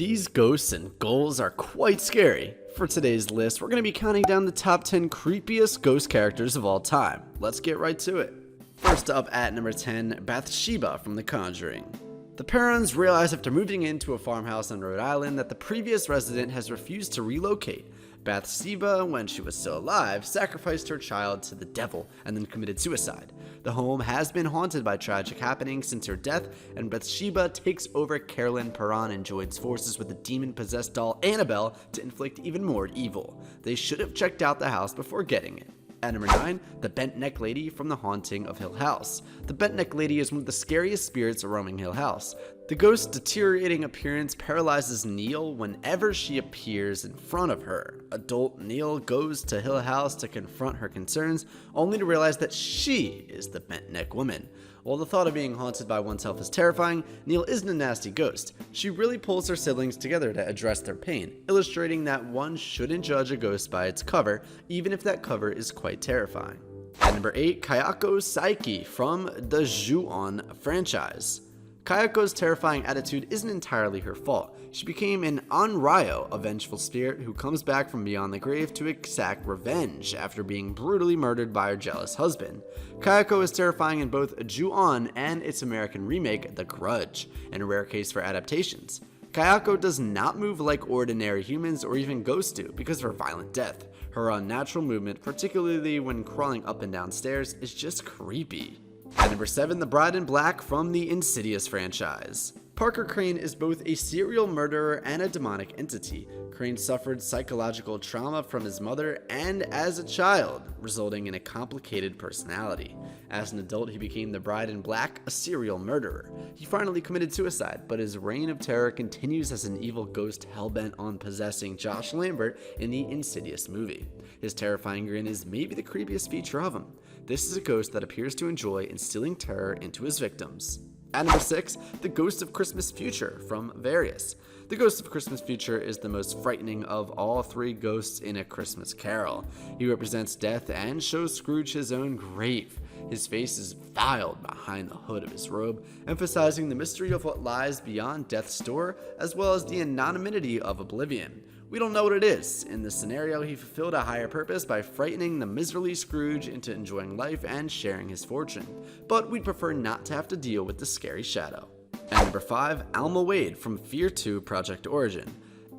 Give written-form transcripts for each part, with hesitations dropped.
These ghosts and ghouls are quite scary. For today's list, we're going to be counting down the top 10 creepiest ghost characters of all time. Let's get right to it. First up at number 10, Bathsheba from The Conjuring. The Perrons realize after moving into a farmhouse on Rhode Island that the previous resident has refused to relocate. Bathsheba, when she was still alive, sacrificed her child to the devil and then committed suicide. The home has been haunted by tragic happenings since her death, and Bathsheba takes over Carolyn Perron and joins forces with the demon-possessed doll Annabelle to inflict even more evil. They should have checked out the house before getting it. At number 9, the Bent Neck Lady from The Haunting of Hill House. The Bent Neck Lady is one of the scariest spirits roaming Hill House. The ghost's deteriorating appearance paralyzes Neil whenever she appears in front of her. Adult Neil goes to Hill House to confront her concerns, only to realize that she is the Bent Neck Woman. While the thought of being haunted by oneself is terrifying, Neil isn't a nasty ghost. She really pulls her siblings together to address their pain, illustrating that one shouldn't judge a ghost by its cover, even if that cover is quite terrifying. At number 8, Kayako Saiki from the Ju-On franchise. Kayako's terrifying attitude isn't entirely her fault. She became an Onryo, a vengeful spirit who comes back from beyond the grave to exact revenge after being brutally murdered by her jealous husband. Kayako is terrifying in both Ju-On and its American remake, The Grudge, and a rare case for adaptations. Kayako does not move like ordinary humans or even ghosts do because of her violent death. Her unnatural movement, particularly when crawling up and down stairs, is just creepy. At number 7, the Bride in Black from the Insidious franchise. Parker Crane is both a serial murderer and a demonic entity. Crane suffered psychological trauma from his mother and as a child, resulting in a complicated personality. As an adult, he became the Bride in Black, a serial murderer. He finally committed suicide, but his reign of terror continues as an evil ghost hellbent on possessing Josh Lambert in the Insidious movie. His terrifying grin is maybe the creepiest feature of him. This is a ghost that appears to enjoy instilling terror into his victims. At number 6, the Ghost of Christmas Future from Various. The Ghost of Christmas Future is the most frightening of all three ghosts in A Christmas Carol. He represents death and shows Scrooge his own grave. His face is veiled behind the hood of his robe, emphasizing the mystery of what lies beyond death's door, as well as the anonymity of oblivion. We don't know what it is. In this scenario, he fulfilled a higher purpose by frightening the miserly Scrooge into enjoying life and sharing his fortune. But we'd prefer not to have to deal with the scary shadow. At number 5, Alma Wade from Fear 2 Project Origin.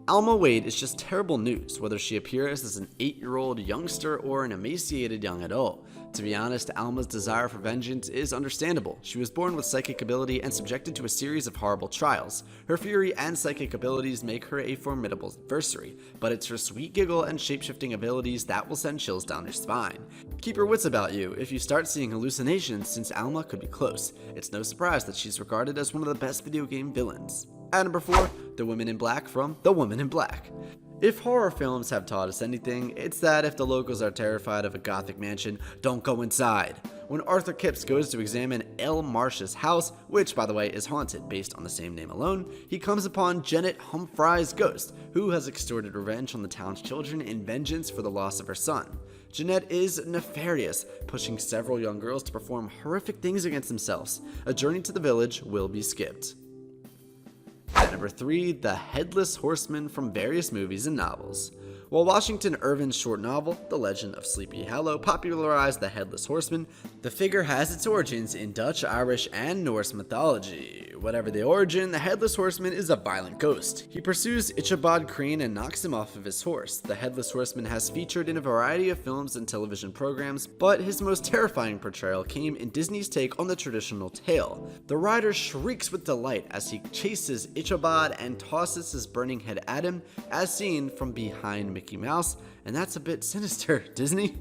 Alma Wade is just terrible news, whether she appears as an 8-year-old youngster or an emaciated young adult. To be honest, Alma's desire for vengeance is understandable. She was born with psychic ability and subjected to a series of horrible trials. Her fury and psychic abilities make her a formidable adversary, but it's her sweet giggle and shapeshifting abilities that will send chills down your spine. Keep your wits about you if you start seeing hallucinations, since Alma could be close. It's no surprise that she's regarded as one of the best video game villains. At number 4, The Woman in Black from The Woman in Black. If horror films have taught us anything, it's that if the locals are terrified of a gothic mansion, don't go inside. When Arthur Kipps goes to examine El Marsh's house, which by the way is haunted based on the same name alone, he comes upon Janet Humphries' ghost, who has extorted revenge on the town's children in vengeance for the loss of her son. Jeanette is nefarious, pushing several young girls to perform horrific things against themselves. A journey to the village will be skipped. At number 3, the Headless Horseman from various movies and novels. While Washington Irving's short novel, The Legend of Sleepy Hollow, popularized the Headless Horseman, the figure has its origins in Dutch, Irish, and Norse mythology. Whatever the origin, the Headless Horseman is a violent ghost. He pursues Ichabod Crane and knocks him off of his horse. The Headless Horseman has featured in a variety of films and television programs, but his most terrifying portrayal came in Disney's take on the traditional tale. The rider shrieks with delight as he chases Ichabod and tosses his burning head at him, as seen from behind Mickey Mouse, and that's a bit sinister, Disney.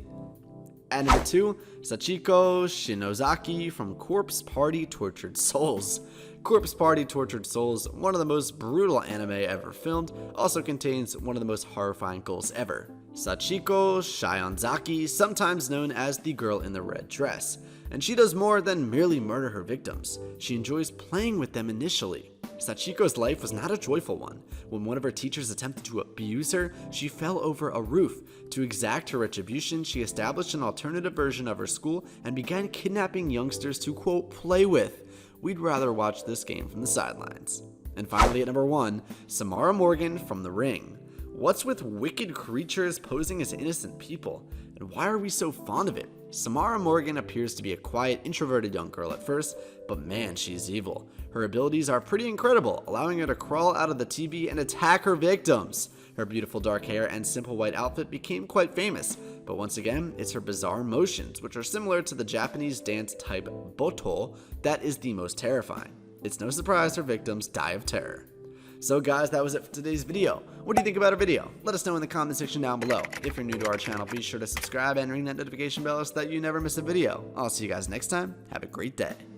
At number 2, Sachiko Shinozaki from Corpse Party Tortured Souls. Corpse Party Tortured Souls, one of the most brutal anime ever filmed, also contains one of the most horrifying ghouls ever. Sachiko Shionzaki, sometimes known as the girl in the red dress. And she does more than merely murder her victims. She enjoys playing with them initially. Sachiko's life was not a joyful one. When one of her teachers attempted to abuse her, she fell over a roof. To exact her retribution, she established an alternative version of her school and began kidnapping youngsters to, quote, play with. We'd rather watch this game from the sidelines. And finally at number 1, Samara Morgan from The Ring. What's with wicked creatures posing as innocent people, and why are we so fond of it? Samara Morgan appears to be a quiet, introverted young girl at first, but man, she's evil. Her abilities are pretty incredible, allowing her to crawl out of the TV and attack her victims. Her beautiful dark hair and simple white outfit became quite famous, but once again, it's her bizarre motions, which are similar to the Japanese dance type Boto, that is the most terrifying. It's no surprise her victims die of terror. So guys, that was it for today's video. What do you think about our video? Let us know in the comment section down below. If you're new to our channel, be sure to subscribe and ring that notification bell so that you never miss a video. I'll see you guys next time. Have a great day.